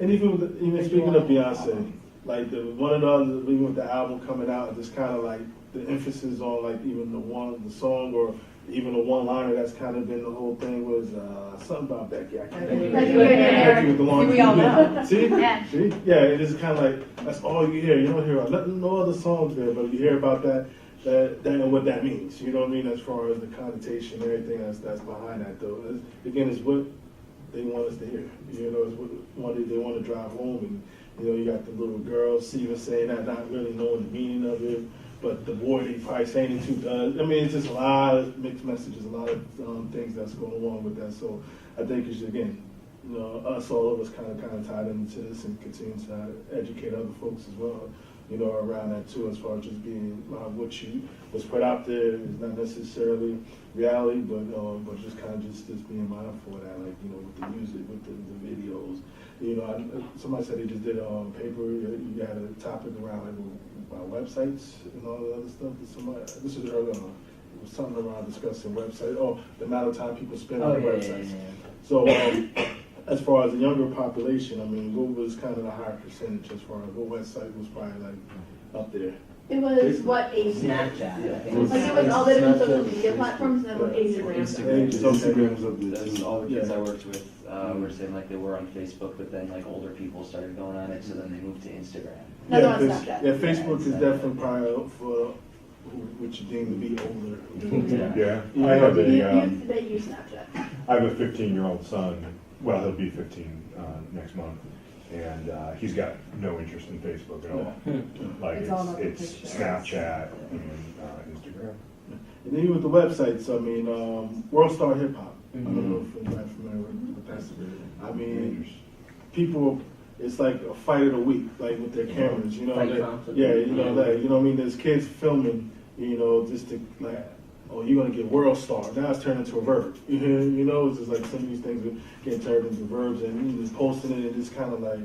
And even speaking of Beyonce, like one of the others, even with the album coming out, just kind of like the emphasis on like even the song or even the one-liner that's kind of been the whole thing was something about Becky. I can't think of Becky with the long we all know. See? Yeah. See? Yeah, it is kind of like that's all you hear. You don't hear no other songs there, but you hear about that and what that means. You know what I mean? As far as the connotation and everything that's behind that, though. Again, it's what they want us to hear. It's what they want to drive home, and you got the little girl Steven saying that, not really knowing the meaning of it, but the boy they probably saying it to does. I mean, it's just a lot of mixed messages, a lot of things that's going along with that. So I think it's again, all of us kind of tied into this and continue to educate other folks as well. Around that too, as far as just being what you was put out there is not necessarily reality, but just kind of just being mindful of that, like with the music, with the videos. Somebody said they just did a paper. You had a topic around like websites and all the other stuff. This is early on. It was something around discussing websites. Oh, the amount of time people spend on websites. Yeah. So. As far as the younger population, I mean, what was kind of the higher percentage as far as what website was probably like up there? It was what age? Snapchat. I think. Like it was all the different social media platforms, and then what age range? Instagram's up there That's too. all the kids I worked with were saying like they were on Facebook, but then like older people started going on it, so then they moved to Instagram. Another one's Snapchat. Yeah, Facebook is definitely probably for what you deem to be older. Yeah, They use Snapchat. I have a 15-year-old son. Well, he'll be 15 next month, and he's got no interest in Facebook at all. Like It's all about the it's pictures. Snapchat and Instagram. And even with the websites, I mean, World Star Hip Hop. I don't know if anybody's familiar with that. I mean, people, it's like a fight of the week, like with their cameras, what I mean? There's kids filming, just to like, oh, you're gonna get world star. Now it's turned into a verb. It's just like some of these things are getting turned into verbs, and just posting it and just kind of like,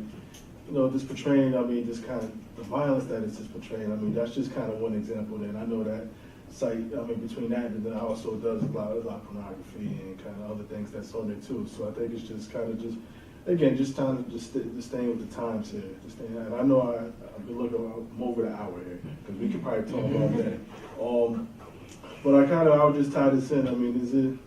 just portraying. I mean, just kind of the violence that it's just portraying. I mean, that's just kind of one example. And I know that site. I mean, between that and then also does a lot of pornography and kind of other things that's on there too. So I think it's just kind of just. Again, just time to just staying with the times here. And I know I've been looking. I'm over the hour here because we could probably talk about that. But I would just tie this in. I mean, is it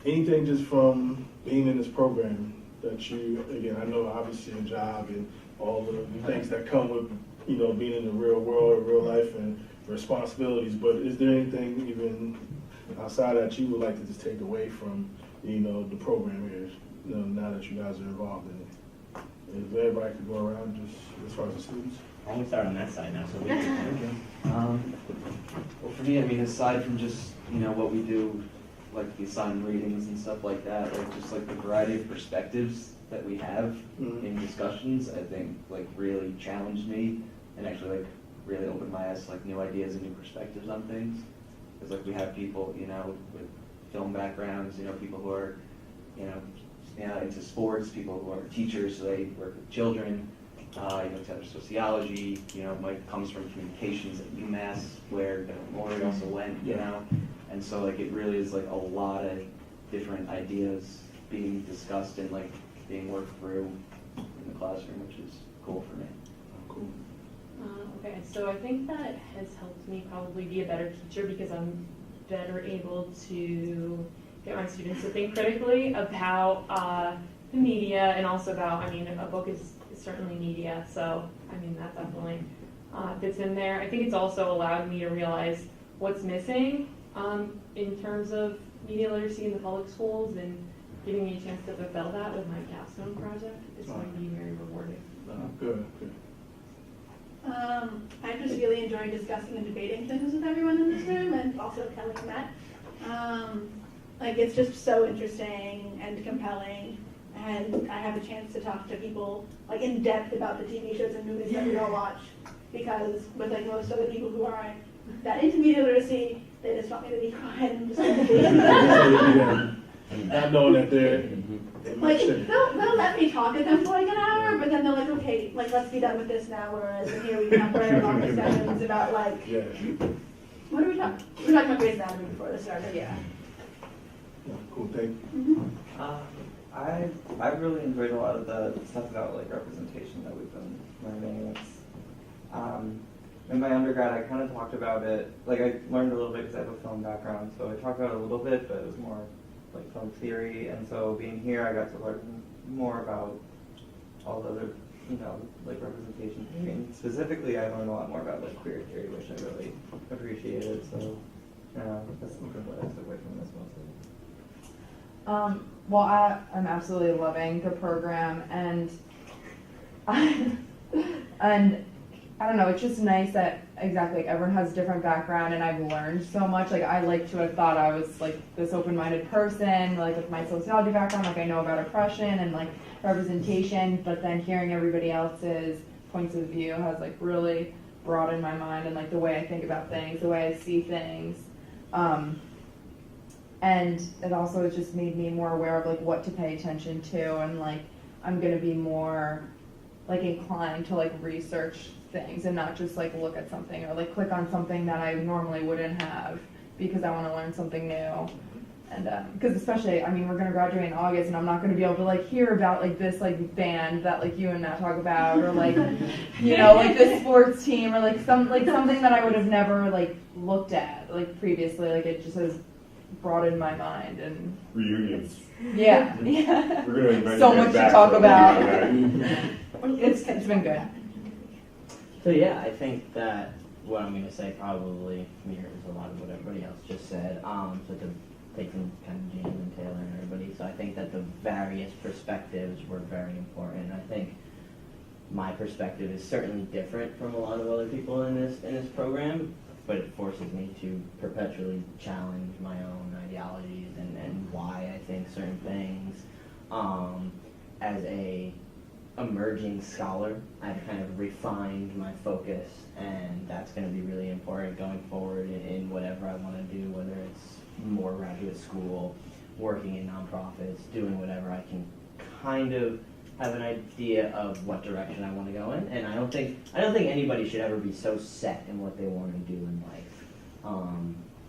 anything just from being in this program that you, again, I know obviously your job and all the things that come with, being in the real world, real life and responsibilities, but is there anything even outside that you would like to just take away from, the program here, now that you guys are involved in it? If everybody could go around just as far as the students? Why don't we start on that side now? So we can. Well, for me, I mean, aside from just what we do, like the assigned readings and stuff like that, like just like the variety of perspectives that we have in discussions, I think like really challenged me and actually like really opened my eyes to like new ideas and new perspectives on things. Because like we have people, with film backgrounds, people who are, into sports, people who are teachers, so they work with children. Tether sociology, Mike comes from communications at UMass, where Maury also went, and so like it really is like a lot of different ideas being discussed and like being worked through in the classroom, which is cool for me. Cool. Okay, so I think that has helped me probably be a better teacher because I'm better able to get my students to think critically about the media and also about, a book is certainly media, so that definitely fits in there. I think it's also allowed me to realize what's missing in terms of media literacy in the public schools and giving me a chance to fulfill that with my capstone project is going to be very rewarding. Good, good. I just really enjoy discussing and debating things with everyone in this room, and also Kelly and Matt. Like, it's just so interesting and compelling, and I have a chance to talk to people like in depth about the TV shows and movies that we all watch. Because with like most other people who aren't that into media literacy, they just want me to be quiet and just Not knowing that they're like they'll let me talk to them for like an hour, but then they're like, okay, like let's be done with this now. Whereas in here we can have very long discussions about like, yeah. what are we talking? We were talking about Grey's Anatomy before this started. Yeah. Cool, thank you. Mm-hmm. I've really enjoyed a lot of the stuff about like representation that we've been learning. It's, in my undergrad, I kind of talked about it. Like I learned a little bit because I have a film background, so I talked about it a little bit, but it was more like film theory. And so being here, I got to learn more about all the other, like representation theory. And specifically, I learned a lot more about like queer theory, which I really appreciated. So that's what I took away from this mostly. Well, I'm absolutely loving the program, and and I don't know, it's just nice that exactly like everyone has a different background, and I've learned so much. Like I like to have thought I was like this open-minded person, like with my sociology background, like I know about oppression and like representation, but then hearing everybody else's points of view has like really broadened my mind and like the way I think about things, the way I see things. And it also has just made me more aware of like what to pay attention to, and like I'm gonna be more like inclined to like research things and not just like look at something or like click on something that I normally wouldn't have because I want to learn something new. And because especially, I mean, we're gonna graduate in August, and I'm not gonna be able to like hear about like this like band that like you and Matt talk about, or like like this sports team, or like something that I would have never like looked at like previously. Like it just has broadened my mind, and Reunions. yeah. We're gonna invite So you guys much to back talk for a about. reunion. It's been good. So yeah, I think that what I'm going to say probably mirrors a lot of what everybody else just said. So to take from kind of James and Taylor and everybody, so I think that the various perspectives were very important. I think my perspective is certainly different from a lot of other people in this program, but it forces me to perpetually challenge my own ideologies and why I think certain things. As a emerging scholar, I've kind of refined my focus, and that's going to be really important going forward in whatever I want to do, whether it's more graduate school, working in nonprofits, doing whatever. I can kind of have an idea of what direction I want to go in, and I don't think anybody should ever be so set in what they want to do in life,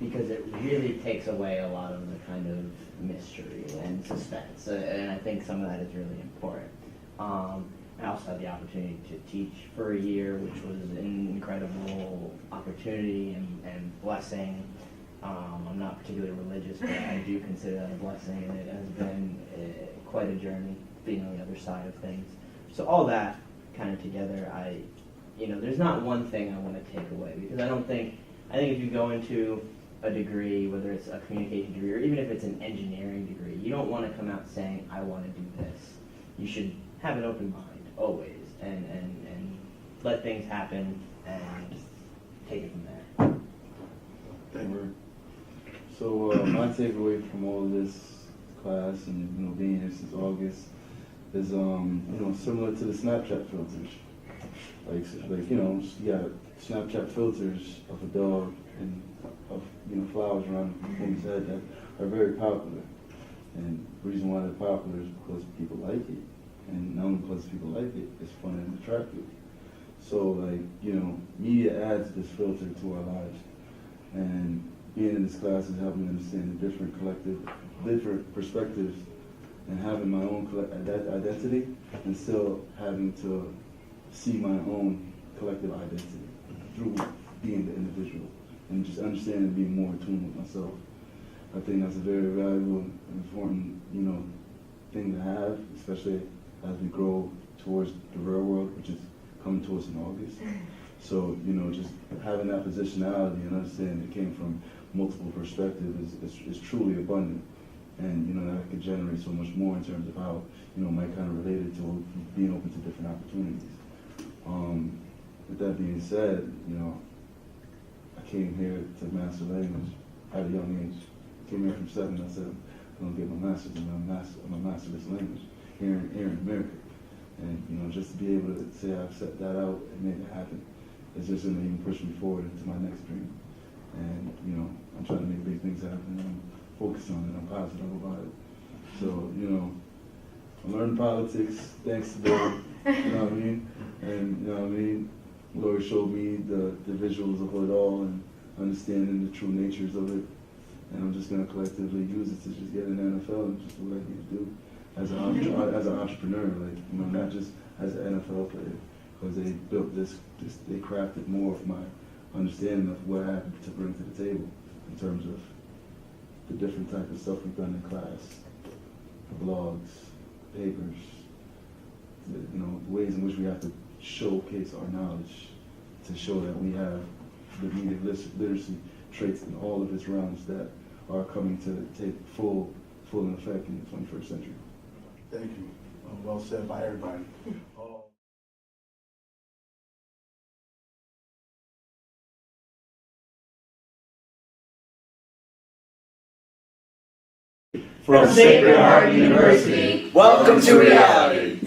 because it really takes away a lot of the kind of mystery and suspense, and I think some of that is really important. I also had the opportunity to teach for a year, which was an incredible opportunity and blessing. I'm not particularly religious, but I do consider that a blessing, and it has been quite a journey being on the other side of things. So all that kind of together, there's not one thing I want to take away, because I think if you go into a degree, whether it's a communication degree or even if it's an engineering degree, you don't want to come out saying, I want to do this. You should have an open mind always, and let things happen and take it from there. Thank you. So my takeaway from all of this class and being here since August is similar to the Snapchat filters. Like you got Snapchat filters of a dog and of flowers around things that are very popular. And the reason why they're popular is because people like it. And not only because people like it, it's fun and attractive. So media adds this filter to our lives. And being in this class is helping me understand the different perspectives, and having my own identity, and still having to see my own collective identity through being the individual, and just understanding and being more in tune with myself. I think that's a very valuable and important, thing to have, especially as we grow towards the real world, which is coming to us in August. So, you know, just having that positionality and understanding it came from multiple perspectives is truly abundant. And, you know, that could generate so much more in terms of how, you know, Mike kind of related to being open to different opportunities. With that being said, you know, I came here to master language at a young age. Came here from 7, I said, I'm going to get my master's in my master's language here in America. And, you know, just to be able to say I've set that out and made it happen, it's just going to even push me forward into my next dream. And, you know, I'm trying to make big things happen, and I'm focused on it, I'm positive about it. So, you know, I learned politics thanks to them, you know what I mean? And, you know what I mean? Lori showed me the visuals of it all and understanding the true natures of it. And I'm just going to collectively use it to just get in the NFL and just do what I need to do as an entrepreneur, like, you know, not just as an NFL player, because they built this, they crafted more of my understanding of what I have to bring to the table in terms of the different type of stuff we've done in class, the blogs, papers, you know, the ways in which we have to showcase our knowledge to show that we have the media literacy traits in all of its realms that are coming to take full effect in the 21st century. Thank you. Well said by everybody. From Sacred Heart University, welcome to reality.